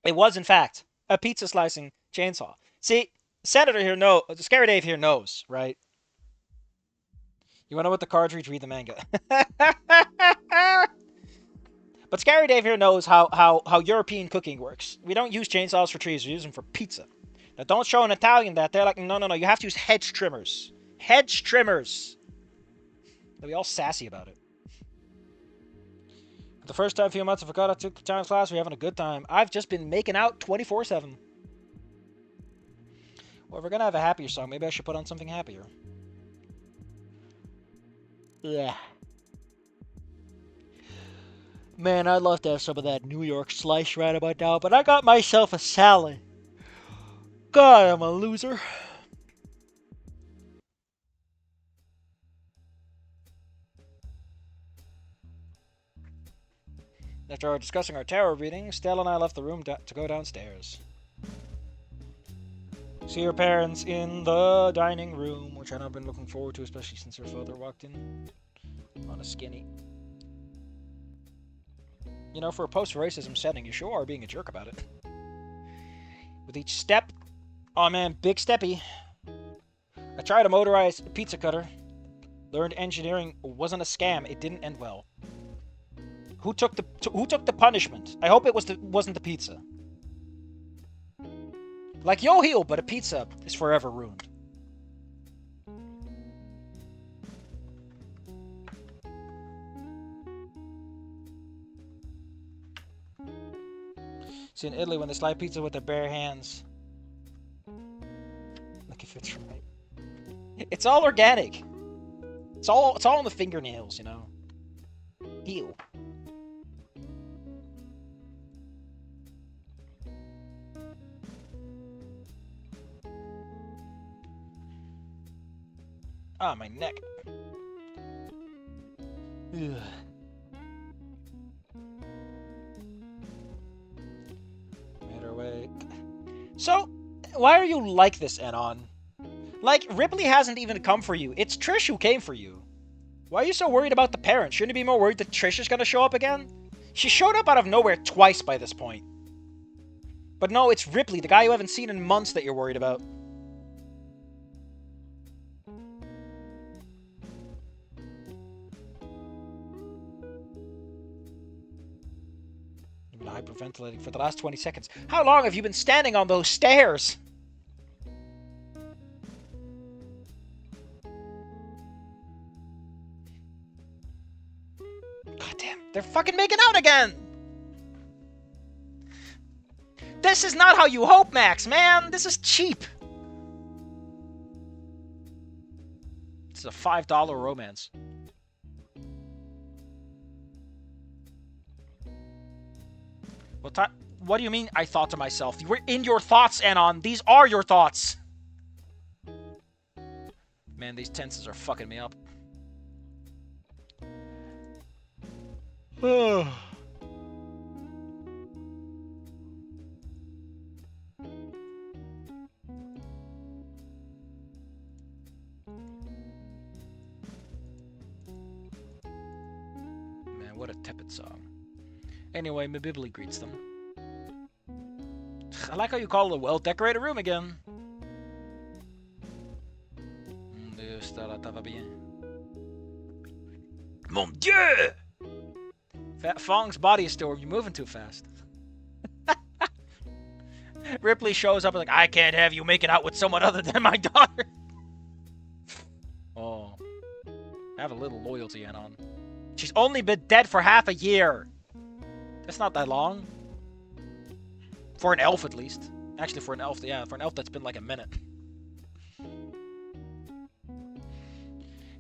It was, in fact, a pizza slicing chainsaw. See, Senator here knows, Scary Dave here knows, right? You want to know what the cartridge? Read the manga. But Scary Dave here knows how European cooking works. We don't use chainsaws for trees, we use them for pizza. Now, don't show an Italian that. They're like, no, you have to use hedge trimmers. Hedge trimmers! They'll be all sassy about it. The first time, few months, I forgot I took China's class. We're having a good time. I've just been making out 24/7. Well, if we're gonna have a happier song, maybe I should put on something happier. Yeah. Man, I'd love to have some of that New York slice right about now, but I got myself a salad. God, I'm a loser. After discussing our tarot reading, Stella and I left the room to go downstairs. See your parents in the dining room, which I've been looking forward to, especially since her father walked in on a skinny. You know, for a post-racism setting, you sure are being a jerk about it. With each step, oh man, big steppy. I tried a motorized pizza cutter. Learned engineering wasn't a scam. It didn't end well. Who took the punishment? I hope it wasn't the pizza. Like yo heel, but a pizza is forever ruined. See, in Italy, when they slice pizza with their bare hands, look if it's right. It's all organic. It's all in the fingernails, you know. Ew. Ah, my neck. Ugh. Made her awake. So, why are you like this, Anon? Like, Ripley hasn't even come for you. It's Trish who came for you. Why are you so worried about the parents? Shouldn't you be more worried that Trish is gonna show up again? She showed up out of nowhere twice by this point. But no, it's Ripley, the guy you haven't seen in months, that you're worried about. You've been hyperventilating for the last 20 seconds. How long have you been standing on those stairs? Goddamn, they're fucking making out again! This is not how you hope, Max, man! This is cheap! This is a $5 romance. What do you mean, I thought to myself? You were in your thoughts, Anon. These are your thoughts. Man, these tenses are fucking me up. Man, what a tepid song. Anyway, Mabibli greets them. I like how you call it a well-decorated room again. Mon Dieu! Fang's body is still... You're moving too fast. Ripley shows up and like, I can't have you making out with someone other than my daughter. Oh. Have a little loyalty, Anon. She's only been dead for half a year. That's not that long. For an elf, at least. Actually, for an elf, yeah, for an elf that's been like a minute.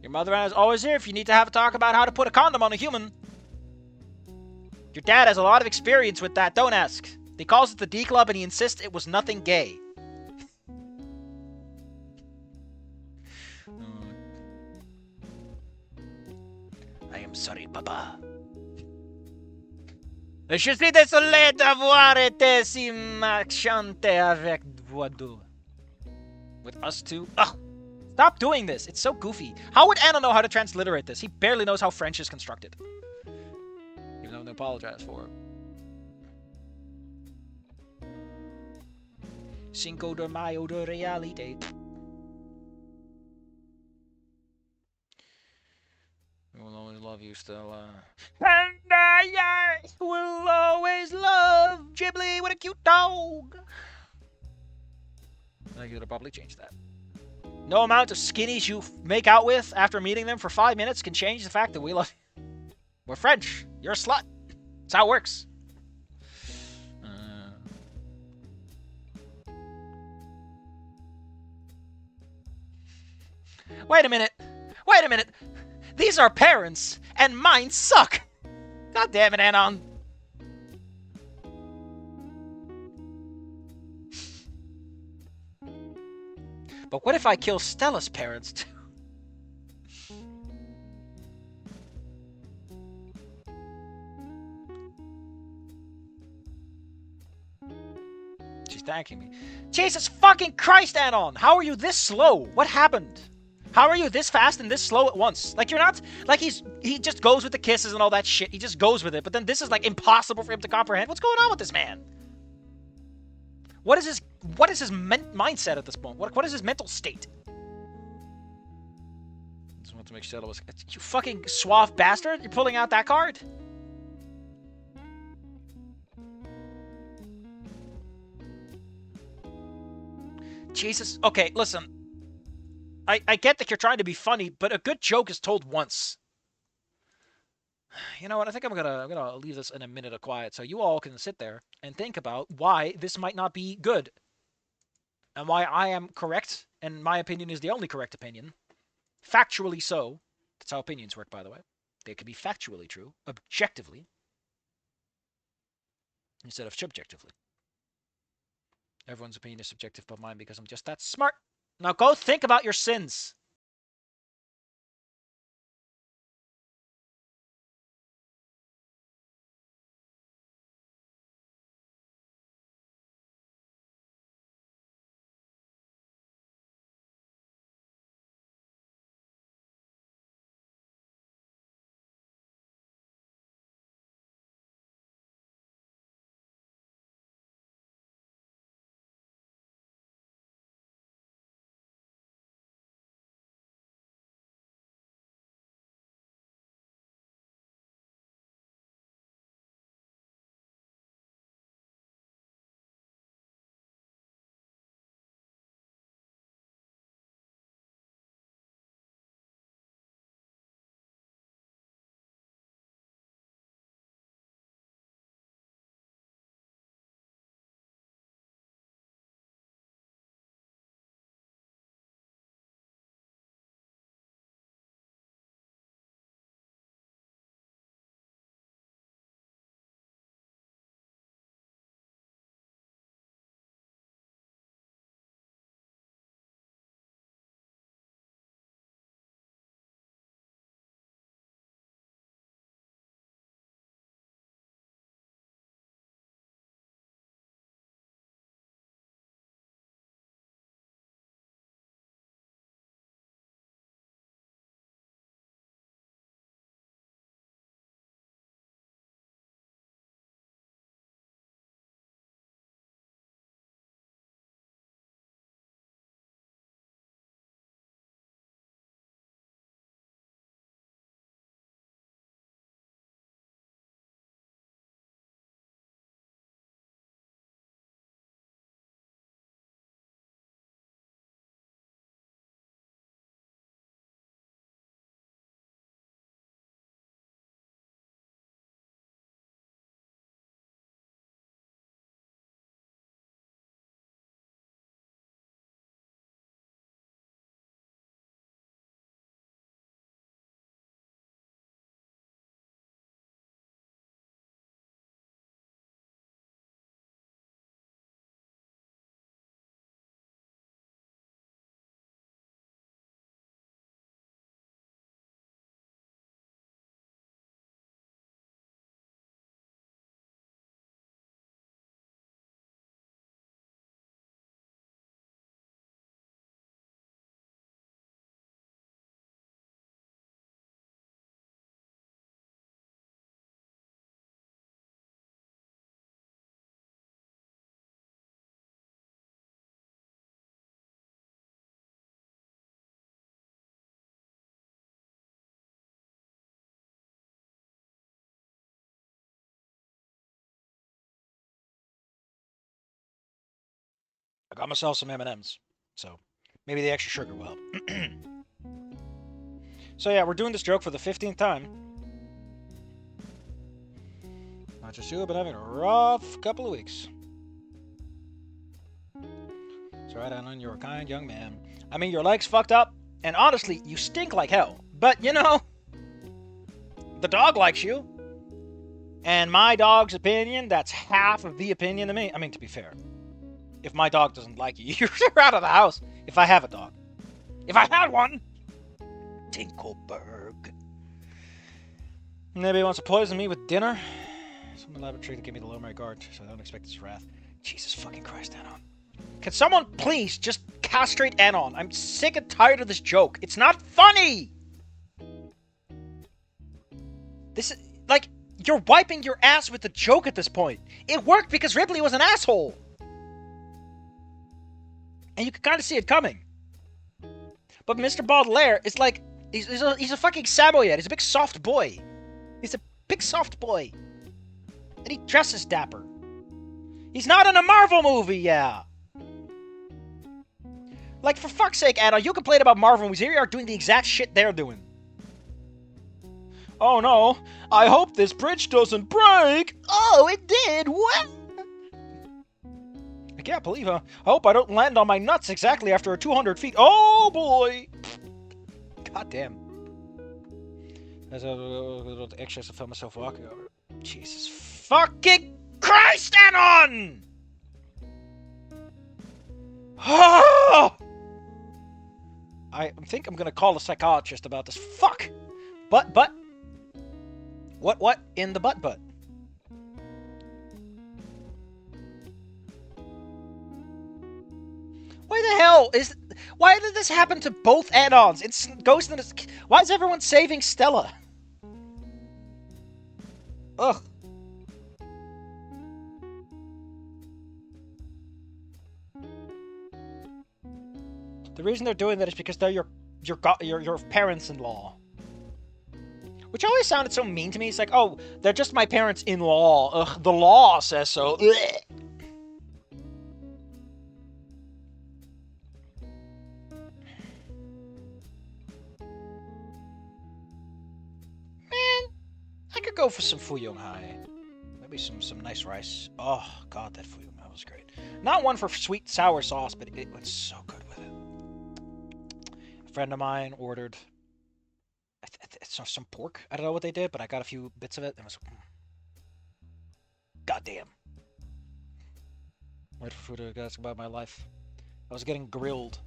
Your mother is always here if you need to have a talk about how to put a condom on a human. Your dad has a lot of experience with that, don't ask. He calls it the D Club and he insists it was nothing gay. I am sorry, Papa. Je suis désolé d'avoir été si méchante avec vous deux. With us two? Ugh! Stop doing this! It's so goofy. How would Anna know how to transliterate this? He barely knows how French is constructed. You have to apologize for it. Cinco de Mayo de reality. We will always love you, Stella. And I will always love Ghibli with a cute dog. I could probably change that. No amount of skinnies you make out with after meeting them for 5 minutes can change the fact that we love you. We're French. You're a slut. That's how it works. Wait a minute. Wait a minute. These are parents, and mine suck. God damn it, Anon. But what if I kill Stella's parents too? She's thanking me. Jesus fucking Christ, Anon! How are you this slow? What happened? How are you this fast and this slow at once? Like, you're not... Like, he just goes with the kisses and all that shit. He just goes with it. But then this is, like, impossible for him to comprehend. What's going on with this man? What is his mindset at this point? What is his mental state? Just want to make sure that was... You fucking suave bastard! You're pulling out that card? Jesus. Okay, listen. I get that you're trying to be funny, but a good joke is told once. You know what? I think I'm gonna leave this in a minute of quiet so you all can sit there and think about why this might not be good. And why I am correct, and my opinion is the only correct opinion. Factually so. That's how opinions work, by the way. They can be factually true, objectively, instead of subjectively. Everyone's opinion is subjective but mine because I'm just that smart. Now go think about your sins. I'm gonna sell some M&Ms. So maybe the extra sugar will help. So yeah, we're doing this joke for the 15th time. Not just you, but having a rough couple of weeks. That's right, Anon, you're a kind young man. I mean, your leg's fucked up, and honestly, you stink like hell. But, you know, the dog likes you. And my dog's opinion, that's half of the opinion to me. I mean, to be fair, if my dog doesn't like you, you're out of the house. If I have a dog. If I had one! Tinkleberg. Maybe he wants to poison me with dinner. Some elaborate trick to give me the low my guard, so I don't expect his wrath. Jesus fucking Christ, Anon. Can someone please just castrate Anon? I'm sick and tired of this joke. It's not funny! This is, like, you're wiping your ass with the joke at this point. It worked because Ripley was an asshole. And you can kind of see it coming. But Mr. Baudelaire is like, he's a fucking Samoyed. He's a big soft boy. He's a big soft boy. And he dresses dapper. He's not in a Marvel movie, yeah. Like, for fuck's sake, Anna, you complain about Marvel movies. Here you are doing the exact shit they're doing. Oh no, I hope this bridge doesn't break. Oh, it did. What? I can't believe it. I hope I don't land on my nuts exactly after 200 feet. Oh boy. God damn. As a extra to film myself walking over. Jesus fucking Christ, Anon! Oh! I think I'm gonna call a psychiatrist about this. Fuck! But. What in the butt? Why the hell is... Why did this happen to both Anons? It's Ghost and... Why is everyone saving Stella? Ugh. The reason they're doing that is because they're your parents-in-law. Which always sounded so mean to me. It's like, oh, they're just my parents-in-law. Ugh, the law says so. Ugh. Man, I could go for some Fuyong Hai. Maybe some nice rice. Oh, God, that Fuyong Hai was great. Not one for sweet sour sauce, but it went so good with it. A friend of mine ordered... some pork. I don't know what they did, but I got a few bits of it. It was... Goddamn. Wait for food to ask about my life. I was getting grilled.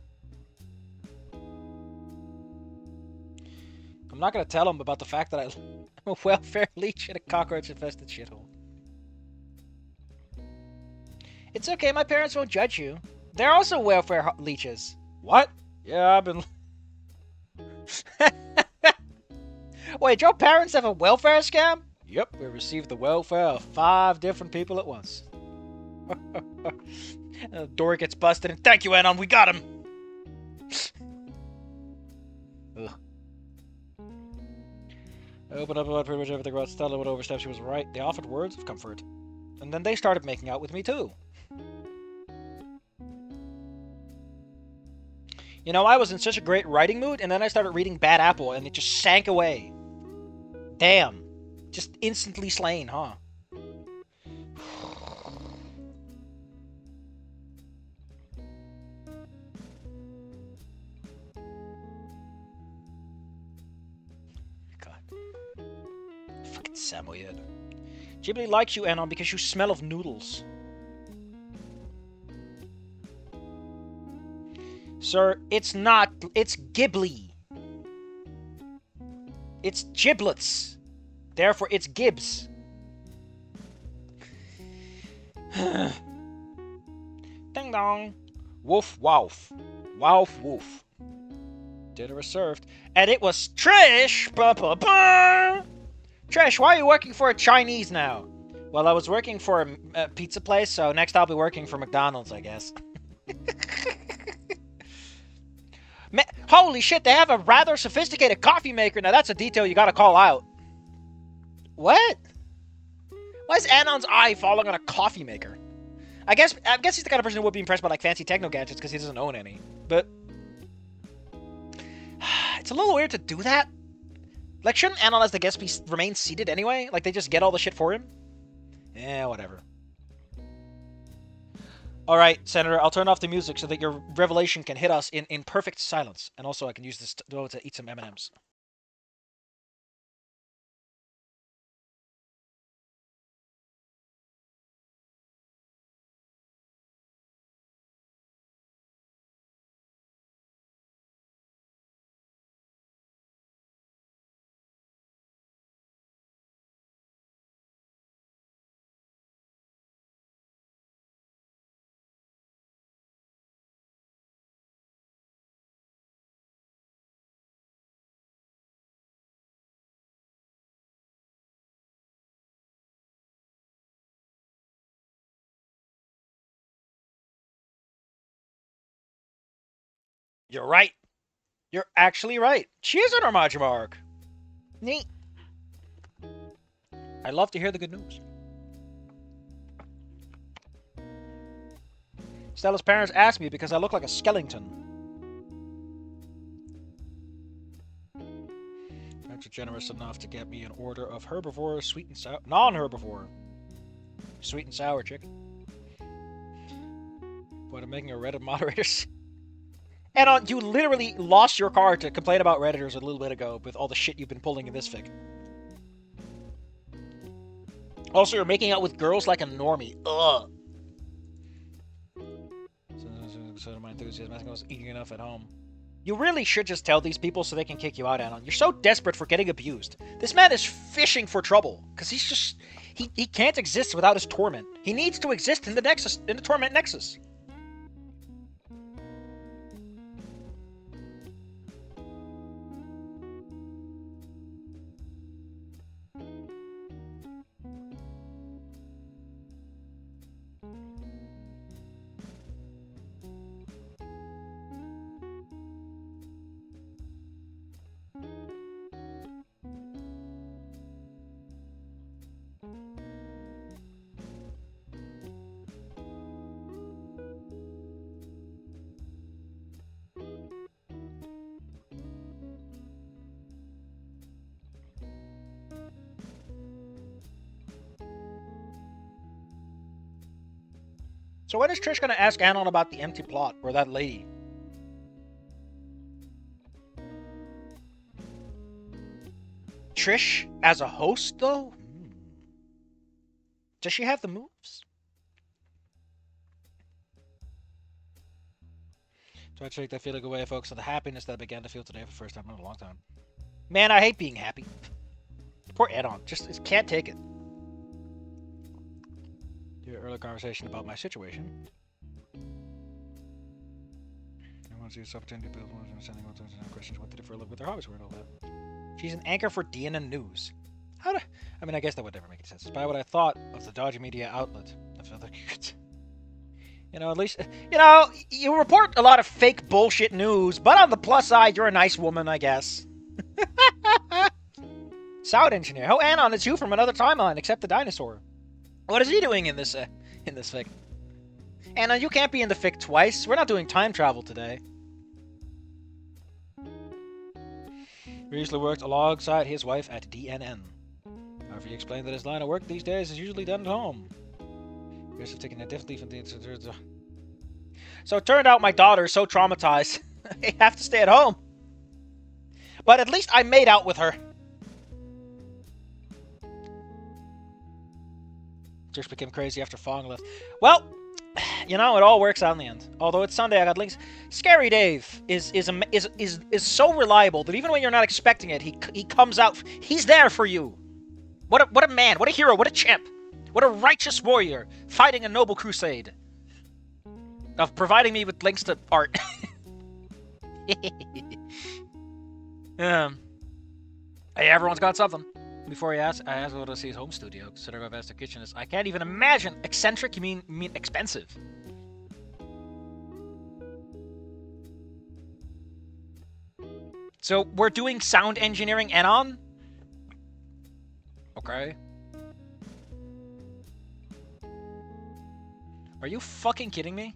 I'm not gonna tell him about the fact that I'm a welfare leech in a cockroach-infested shithole. It's okay, my parents won't judge you. They're also welfare leeches. What? Yeah, I've been... Wait, your parents have a welfare scam? Yep, we received the welfare of 5 different people at once. The door gets busted, and thank you, Anon, we got him! Ugh. I opened up about pretty much everything about Stella would overstep. She was right. They offered words of comfort. And then they started making out with me, too. You know, I was in such a great writing mood, and then I started reading Bad Apple, and it just sank away. Damn. Just instantly slain, huh? God. Fucking Samoyed. Ghibli likes you, Anon, because you smell of noodles. Sir, it's not. It's Ghibli. It's giblets. Therefore, it's Gibbs. Ding dong. Woof woof. Woof woof. Dinner was served. And it was Trish! Ba ba ba! Trish, why are you working for a Chinese now? Well, I was working for a pizza place, so next I'll be working for McDonald's, I guess. Man, holy shit, they have a rather sophisticated coffee maker. Now that's a detail you gotta call out. What? Why is Anon's eye falling on a coffee maker? I guess he's the kind of person who would be impressed by like fancy techno gadgets because he doesn't own any. But it's a little weird to do that. Like, shouldn't Anon as the guest remain seated anyway? Like, they just get all the shit for him? Yeah, whatever. Alright, Senator, I'll turn off the music so that your revelation can hit us in perfect silence. And also, I can use this to eat some M&Ms. You're right. You're actually right. She is an Armagem arc. Neat. I love to hear the good news. Stella's parents asked me because I look like a skeleton. Parents are generous enough to get me an order of herbivore, sweet and sour, non-herbivore, sweet and sour chicken. But I'm making a Reddit moderators. And you literally lost your card to complain about Redditors a little bit ago with all the shit you've been pulling in this fic. Also, you're making out with girls like a normie. Ugh. So my enthusiasm, I think I was eating enough at home. You really should just tell these people so they can kick you out, Anon. You're so desperate for getting abused. This man is fishing for trouble because he's just he can't exist without his torment. He needs to exist in the nexus, in the torment nexus. So when is Trish going to ask Anon about the empty plot or that lady? Trish as a host, though? Does she have the moves? So I take that feeling away, folks, of the happiness that I began to feel today for the first time in a long time. Man, I hate being happy. Poor Anon, just can't take it. Your earlier conversation about my situation. I want to see this opportunity to build one understanding what questions what did it for a look with their hobbies were and all that. She's an anchor for DNN News. I mean, I guess that would never make any sense. Despite what I thought of the dodgy media outlet, I felt like at least, you report a lot of fake bullshit news, but on the plus side, you're a nice woman, I guess. Sound engineer. Oh, Anon, it's you from another timeline, except the dinosaur. What is he doing in this fic? Anon, you can't be in the fic twice. We're not doing time travel today. He usually worked alongside his wife at DNN. However, he explained that his line of work these days is usually done at home. Appears to have taken a death leave from the... So it turned out my daughter is so traumatized, I have to stay at home. But at least I made out with her. Just became crazy after Fang left. Well, it all works out in the end. Although it's Sunday, I got links. Scary Dave is so reliable that even when you're not expecting it, he comes out. He's there for you. What a man! What a hero! What a champ! What a righteous warrior fighting a noble crusade of providing me with links to art. Hey, everyone's got something. Before I asked what to see his home studio, considering how vast the kitchen is. I can't even imagine. Eccentric? You mean expensive? So we're doing sound engineering Anon? Okay. Are you fucking kidding me?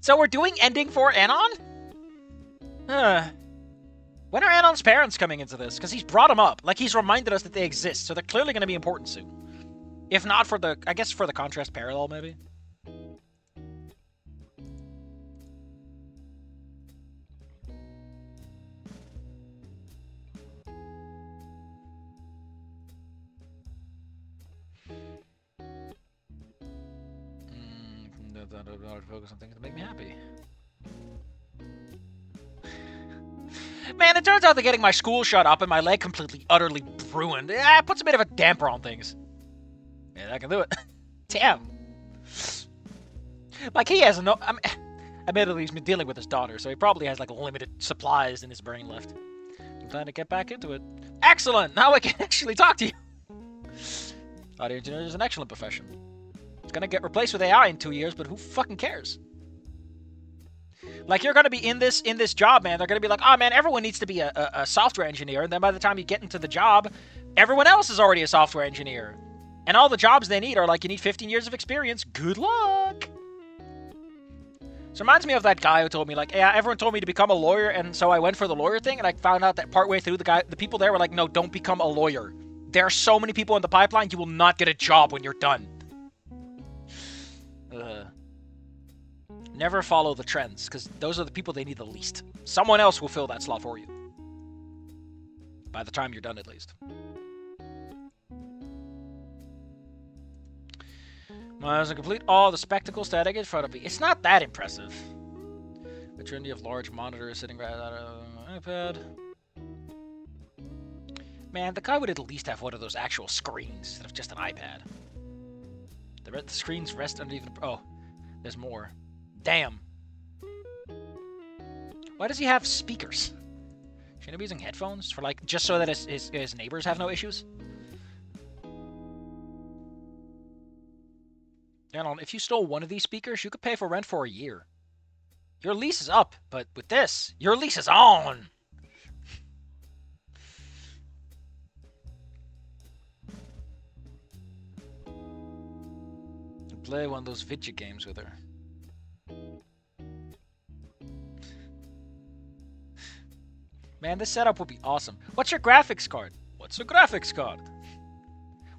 So we're doing ending for Anon? When are Anon's parents coming into this? Because he's brought them up. Like, he's reminded us that they exist, so they're clearly going to be important soon. If not for the... I guess for the contrast parallel, maybe? Focus on things that make me happy. Man, it turns out that getting my school shut up and my leg completely, utterly ruined, it puts a bit of a damper on things. Yeah, I can do it. Damn. Like, he has no... admittedly, he's been dealing with his daughter, so he probably has, like, limited supplies in his brain left. I'm glad to get back into it. Excellent! Now I can actually talk to you! Audio engineer is an excellent profession. It's gonna get replaced with AI in 2 years, but who fucking cares? Like, you're gonna be in this job, man. They're gonna be like, oh, man, everyone needs to be a software engineer. And then by the time you get into the job, everyone else is already a software engineer. And all the jobs they need are like, you need 15 years of experience. Good luck! So it reminds me of that guy who told me, like, yeah, everyone told me to become a lawyer, and so I went for the lawyer thing, and I found out that partway through, the people there were like, no, don't become a lawyer. There are so many people in the pipeline, you will not get a job when you're done. Never follow the trends, because those are the people they need the least. Someone else will fill that slot for you. By the time you're done, at least. Miles and complete all the spectacles static in front of me. It's not that impressive. A trinity of large monitors sitting right out of an iPad. Man, the guy would at least have one of those actual screens instead of just an iPad. The screens rest under even... Oh, there's more. Damn. Why does he have speakers? Shouldn't he be using headphones for, like, just so that his neighbors have no issues? Anon, if you stole one of these speakers, you could pay for rent for a year. Your lease is up, but with this, your lease is on. Play one of those video games with her. Man, this setup would be awesome. What's your graphics card? What's a graphics card?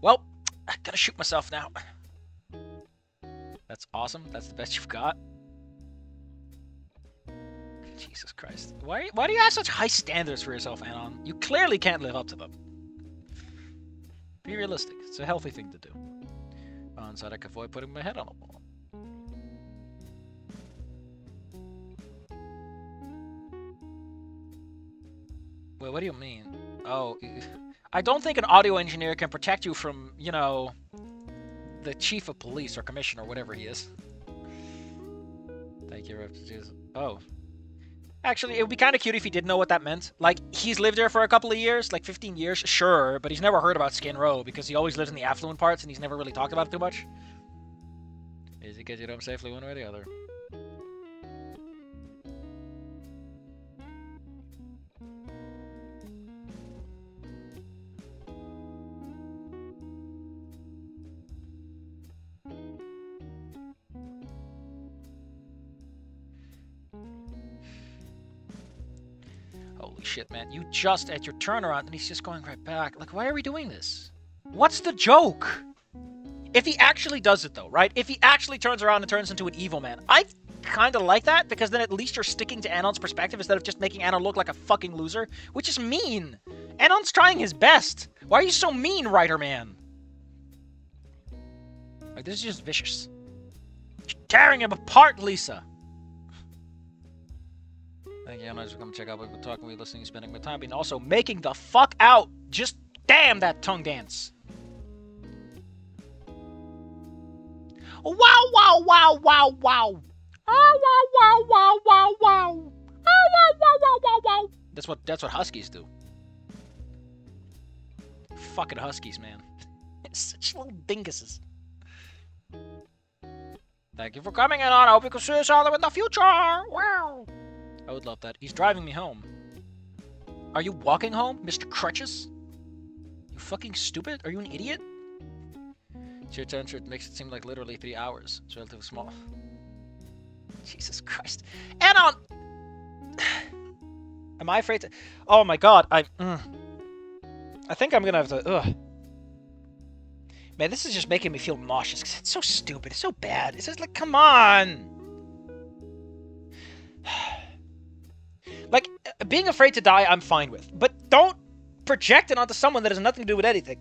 Well, I gotta shoot myself now. That's awesome. That's the best you've got. Jesus Christ. Why do you have such high standards for yourself, Anon? You clearly can't live up to them. Be realistic. It's a healthy thing to do. Inside, I can avoid putting my head on a wall. Wait, what do you mean? Oh, I don't think an audio engineer can protect you from, you know, the chief of police or commissioner, whatever he is. Thank you, refugees. Oh. Actually, it would be kind of cute if he didn't know what that meant. Like, he's lived there for a couple of years, like 15 years, sure, but he's never heard about Skin Row because he always lives in the affluent parts and he's never really talked about it too much. Easy, get you home safely one way or the other. Holy shit, man. You just at your turnaround and he's just going right back. Like, why are we doing this? What's the joke? If he actually does it, though, right? If he actually turns around and turns into an evil man, I kind of like that, because then at least you're sticking to Anon's perspective instead of just making Anon look like a fucking loser, which is mean. Anon's trying his best. Why are you so mean, writer man? Like, this is just vicious. You're tearing him apart, Lisa. Thank you, Anon, for coming to check out what we're talking, we're listening, spending my time, and also making the fuck out. Just damn that tongue dance. Wow, wow, wow, wow, wow. Oh, wow, wow, wow, wow, wow. Oh, wow, wow, wow, wow, wow. That's what huskies do. Fucking huskies, man. Such little dinguses. Thank you for coming, Anon. I hope we can see each other in the future. Wow. I would love that. He's driving me home. Are you walking home, Mr. Crutches? You fucking stupid? Are you an idiot? Sheer temperature makes it seem like literally 3 hours. It's relatively small. Jesus Christ. Anon! Am I afraid to... Oh my god, I think I'm gonna have to... Ugh. Man, this is just making me feel nauseous, because it's so stupid, it's so bad. It's just like, come on! Like, being afraid to die, I'm fine with. But don't project it onto someone that has nothing to do with anything.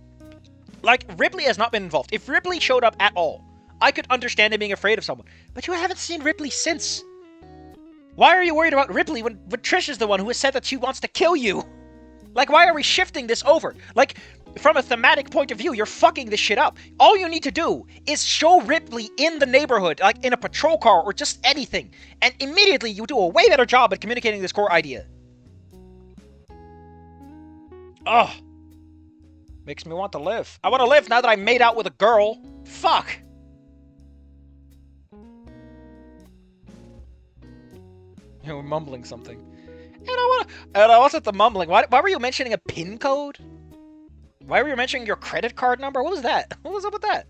Like, Ripley has not been involved. If Ripley showed up at all, I could understand him being afraid of someone. But you haven't seen Ripley since. Why are you worried about Ripley when Trish is the one who has said that she wants to kill you? Like, why are we shifting this over? Like, from a thematic point of view, you're fucking this shit up. All you need to do is show Ripley in the neighborhood, like in a patrol car or just anything. And immediately you do a way better job at communicating this core idea. Ugh. Makes me want to live. I want to live now that I made out with a girl. Fuck. You were mumbling something. And I wasn't the mumbling. Why were you mentioning a PIN code? Why were you mentioning your credit card number? What was that? What was up with that?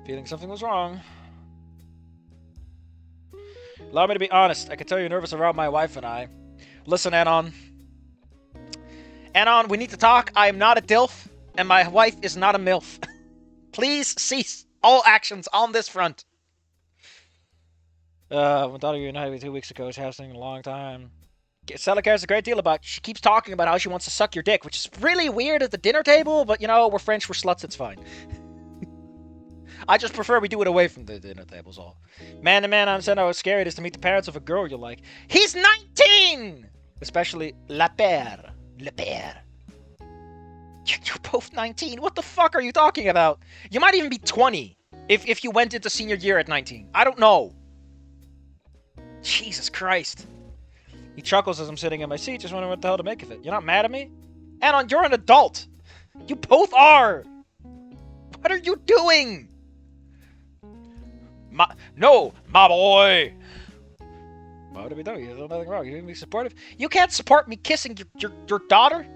Feeling something was wrong. Allow me to be honest. I can tell you're nervous around my wife and I. Listen, Anon. Anon, we need to talk. I am not a DILF, and my wife is not a MILF. Please cease all actions on this front. My daughter reunited me 2 weeks ago. She hasn't in a long time. Stella cares a great deal about. She keeps talking about how she wants to suck your dick, which is really weird at the dinner table, but you know, we're French, we're sluts, it's fine. I just prefer we do it away from the dinner tables all. Man to man, I'm saying I was scared is to meet the parents of a girl you like. He's 19! Especially La Père. Le Père. You're both 19. What the fuck are you talking about? You might even be 20 if you went into senior year at 19. I don't know. Jesus Christ. He chuckles as I'm sitting in my seat, just wondering what the hell to make of it. You're not mad at me? Anon, you're an adult. You both are. What are you doing? No, my boy. What are we doing? There's nothing wrong. You're being supportive. You can't support me kissing your daughter.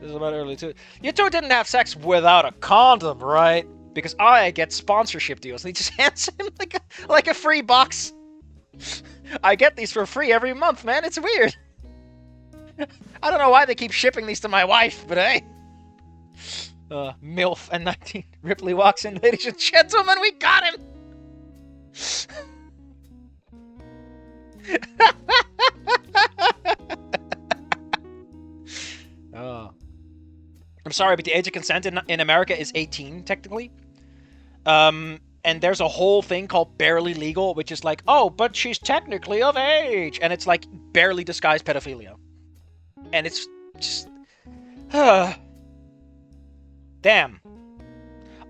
This is about early too. You two didn't have sex without a condom, right? Because I get sponsorship deals, and he just hands him like a free box. I get these for free every month, man. It's weird. I don't know why they keep shipping these to my wife, but hey. MILF and 19. Ripley walks in, ladies and gentlemen, we got him! Oh. I'm sorry, but the age of consent in America is 18, technically. And there's a whole thing called barely legal, which is like, oh, but she's technically of age. And it's like barely disguised pedophilia. And it's just... Damn.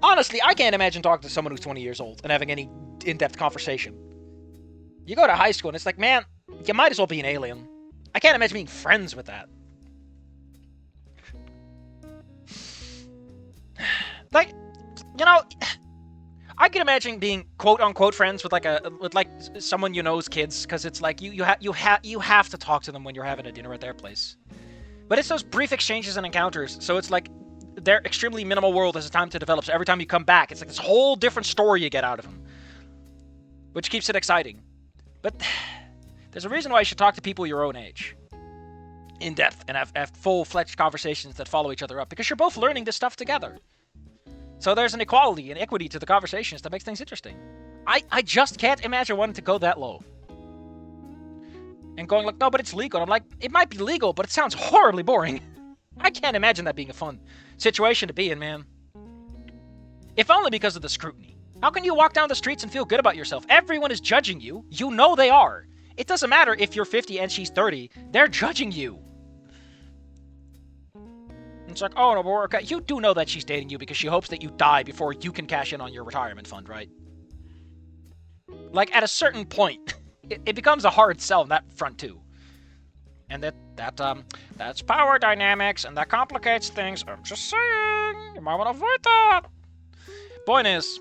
Honestly, I can't imagine talking to someone who's 20 years old and having any in-depth conversation. You go to high school and it's like, man, you might as well be an alien. I can't imagine being friends with that. Like, you know, I can imagine being quote-unquote friends with like someone you know's kids, because it's like you have to talk to them when you're having a dinner at their place. But it's those brief exchanges and encounters, so it's like their extremely minimal world has time to develop. So every time you come back, it's like this whole different story you get out of them, which keeps it exciting. But there's a reason why you should talk to people your own age, in depth, and have full-fledged conversations that follow each other up, because you're both learning this stuff together. So there's an equality and equity to the conversations that makes things interesting. I just can't imagine wanting to go that low. And going like, no, but it's legal. I'm like, it might be legal, but it sounds horribly boring. I can't imagine that being a fun situation to be in, man. If only because of the scrutiny. How can you walk down the streets and feel good about yourself? Everyone is judging you. You know they are. It doesn't matter if you're 50 and she's 30. They're judging you. It's like, oh, no, but we're okay. You do know that she's dating you because she hopes that you die before you can cash in on your retirement fund, right? Like, at a certain point, it becomes a hard sell on that front, too. And that's power dynamics, and that complicates things. I'm just saying, you might want to avoid that. Point is,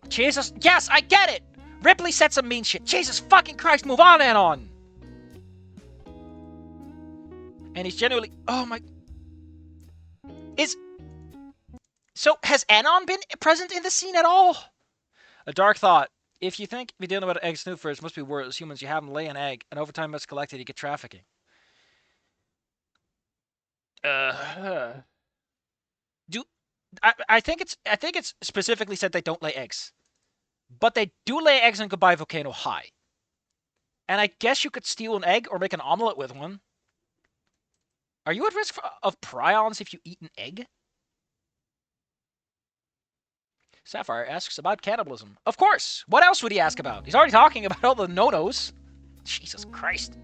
Jesus, yes, I get it! Ripley said some mean shit. Jesus fucking Christ, move on and on! And he's genuinely... Oh my... So, has Anon been present in the scene at all? A dark thought. If you think if you're dealing with an egg Snoot first, must be worse. As humans, you have them lay an egg, and over time it's collected, you get trafficking. I think it's specifically said they don't lay eggs. But they do lay eggs in Goodbye Volcano High. And I guess you could steal an egg or make an omelet with one. Are you at risk of prions if you eat an egg? Sapphire asks about cannibalism. Of course! What else would he ask about? He's already talking about all the no-nos. Jesus Christ.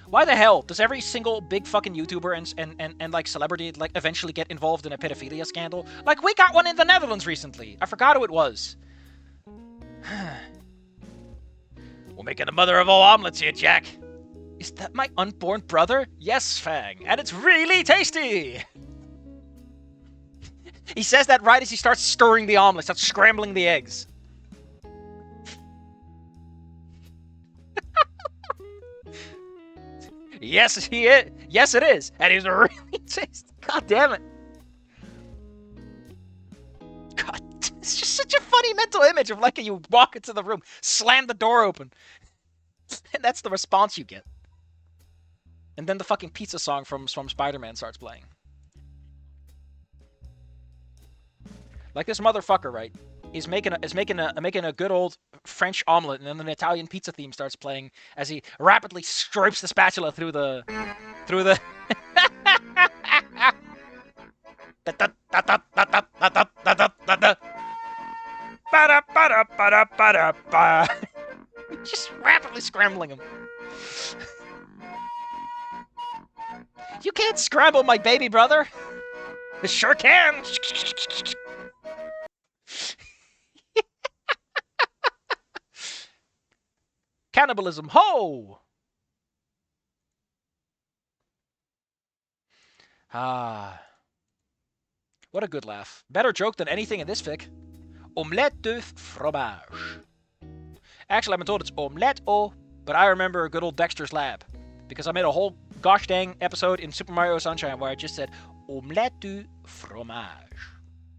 Why the hell does every single big fucking YouTuber and like celebrity like eventually get involved in a pedophilia scandal? Like we got one in the Netherlands recently. I forgot who it was. We're making the mother of all omelets here, Jack. Is that my unborn brother? Yes, Fang. And it's really tasty! He says that right as he starts stirring the omelet, starts scrambling the eggs. Yes, he is. Yes, it is. And he's really tasty. God damn it. God, it's just such a funny mental image of like you walk into the room, slam the door open, and that's the response you get. And then the fucking pizza song from Spider-Man starts playing. Like this motherfucker, right? Is making a good old French omelet, and then an Italian pizza theme starts playing as he rapidly stripes the spatula through the just rapidly scrambling him. You can't scramble my baby brother. I sure can. Cannibalism, ho! Ah. What a good laugh. Better joke than anything in this fic. Omelette de fromage. Actually, I've been told it's omelette au, but I remember good old Dexter's Lab. Because I made a whole gosh dang episode in Super Mario Sunshine where I just said omelette du fromage.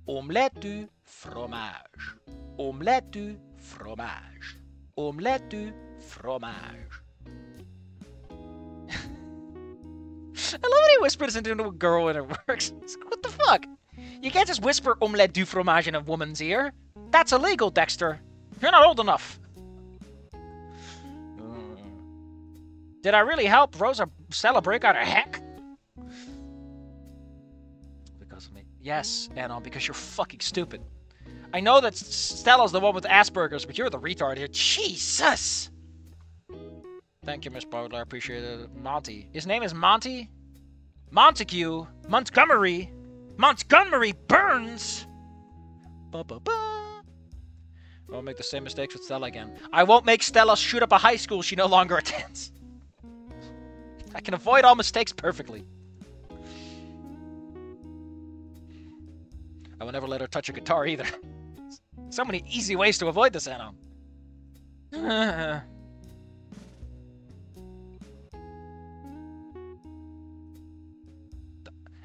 Omelette du fromage. Omelette du fromage. Omelette du fromage. I love when he whispers into a girl and it works. What the fuck? You can't just whisper omelette du fromage in a woman's ear. That's illegal, Dexter. You're not old enough. Did I really help Rosa Stella break out of heck? Because of me. Yes, Anon, because you're fucking stupid. I know that Stella's the one with Asperger's, but you're the retard here. Jesus! Thank you, Miss Bowdler. I appreciate it. Monty. His name is Monty? Montague. Montgomery. Montgomery Burns! Ba-ba-ba. I won't make the same mistakes with Stella again. I won't make Stella shoot up a high school she no longer attends. I can avoid all mistakes perfectly. I will never let her touch a guitar either. So many easy ways to avoid this, Anon.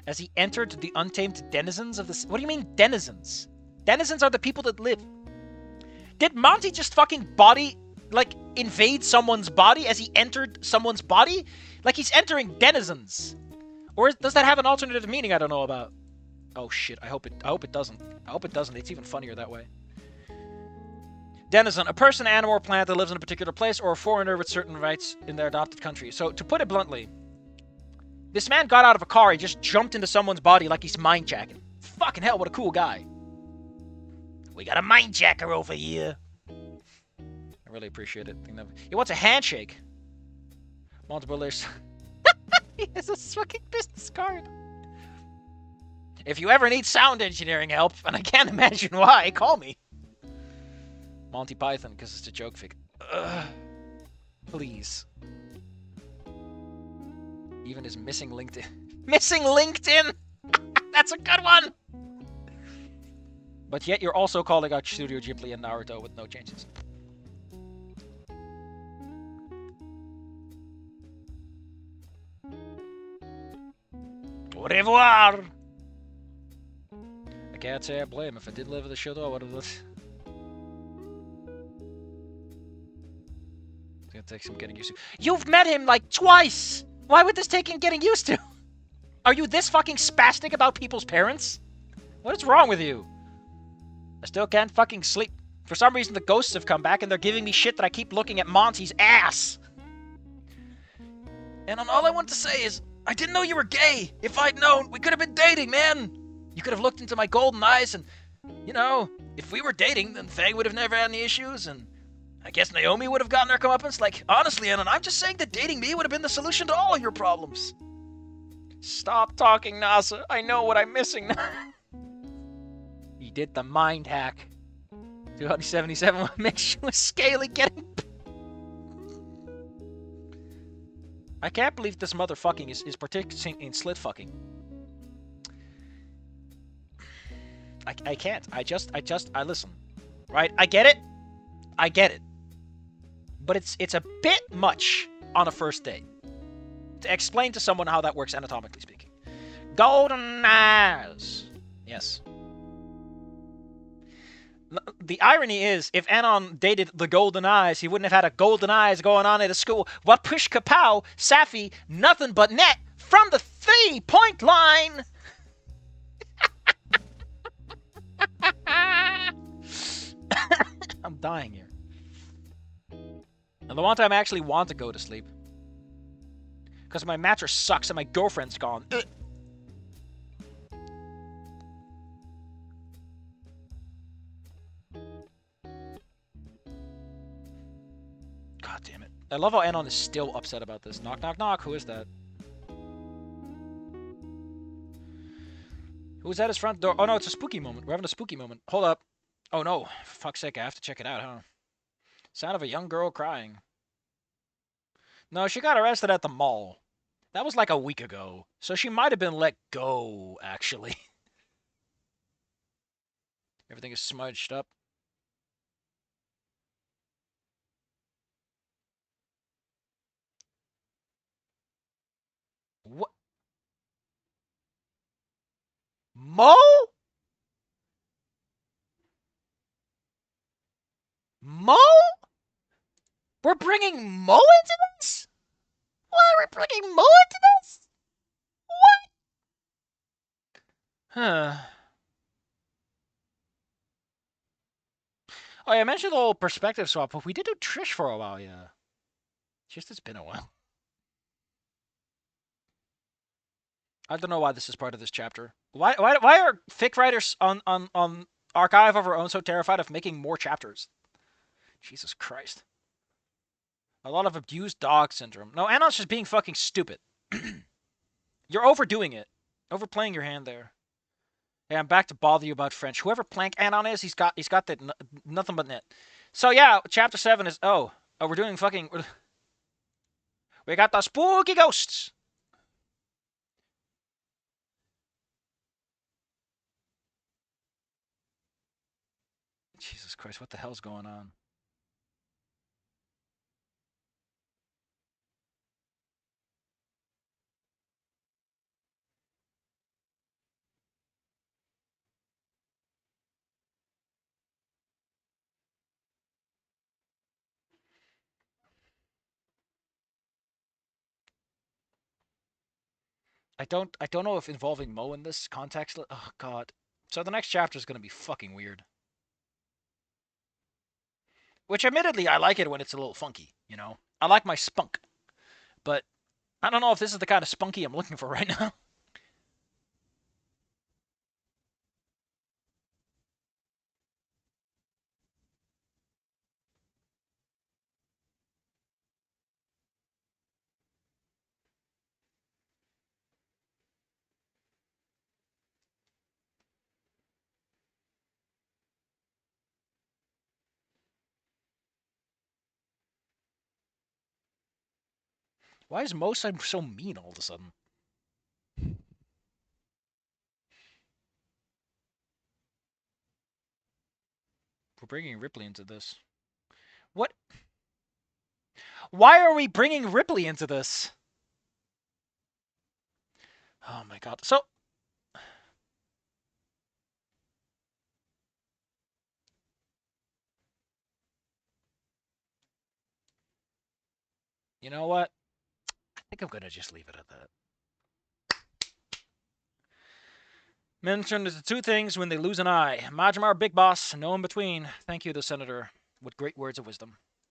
As he entered the untamed denizens of the... What do you mean, denizens? Denizens are the people that live. Did Monty just fucking body... like, invade someone's body as he entered someone's body? Like, he's entering denizens. Or does that have an alternative meaning I don't know about? Oh, shit. I hope it doesn't. I hope it doesn't. It's even funnier that way. Denizen. A person, animal, or plant that lives in a particular place, or a foreigner with certain rights in their adopted country. So, to put it bluntly, this man got out of a car, he just jumped into someone's body like he's mind-jacking. Fucking hell, what a cool guy. We got a mind-jacker over here. I really appreciate it. He wants a handshake. Multiple layers. He has a fucking business card. If you ever need sound engineering help, and I can't imagine why, call me. Monty Python, because it's a joke fic. Please. Even his missing LinkedIn. Missing LinkedIn! That's a good one! But yet you're also calling out Studio Ghibli and Naruto with no changes. Au revoir! I can't say I blame him. If I did live in the show, though, I would have lived. It's gonna take some getting used to. You've met him like twice! Why would this take him getting used to? Are you this fucking spastic about people's parents? What is wrong with you? I still can't fucking sleep. For some reason, the ghosts have come back and they're giving me shit that I keep looking at Monty's ass. And all I want to say is, I didn't know you were gay. If I'd known, we could have been dating, man. You could have looked into my golden eyes and, you know, if we were dating, then Fang would have never had any issues, and I guess Naomi would have gotten her comeuppance. Like, honestly, Anon, I'm just saying that dating me would have been the solution to all your problems. Stop talking, Nasa. I know what I'm missing now. He did the mind hack. 277 makes you a scaly getting... I can't believe this motherfucking is participating in slit fucking. I can't. I listen. Right? I get it. But it's a bit much on a first date. To explain to someone how that works anatomically speaking. Golden eyes. Yes. The irony is, if Anon dated the golden eyes, he wouldn't have had a golden eyes going on at a school. What push kapow, Safi, nothing but net from the 3-point line. I'm dying here. And the one time I actually want to go to sleep. Because my mattress sucks and my girlfriend's gone. Ugh. God damn it. I love how Anon is still upset about this. Knock, knock, knock. Who is that? Who's at his front door? Oh no, it's a spooky moment. We're having a spooky moment. Hold up. Oh no. For fuck's sake, I have to check it out, huh? Sound of a young girl crying. No, she got arrested at the mall. That was like a week ago. So she might have been let go, actually. Everything is smudged up. What? Mo? Mo? We're bringing Mo into this? What? We're bringing Mo into this? What? Huh. Oh, yeah, I mentioned the whole perspective swap, but we did do Trish for a while, yeah. Just it's been a while. I don't know why this is part of this chapter. Why are fic writers on Archive of Our Own so terrified of making more chapters? Jesus Christ. A lot of abused dog syndrome. No, Anon's just being fucking stupid. You're overdoing it. Overplaying your hand there. Hey, I'm back to bother you about French. Whoever Plank Anon is, he's got that nothing but net. So yeah, chapter 7 is we're doing fucking we got the spooky ghosts. Jesus Christ, what the hell's going on? I don't know if involving Mo in this context. Oh god. So the next chapter is going to be fucking weird. Which admittedly I like it when it's a little funky, you know. I like my spunk. But I don't know if this is the kind of spunky I'm looking for right now. Why is Mo so mean all of a sudden? We're bringing Ripley into this. What? Why are we bringing Ripley into this? Oh my god. So, you know what? I think I'm gonna just leave it at that. Men turn into two things when they lose an eye. Majamar, Big Boss, no in between. Thank you, the Senator, with great words of wisdom.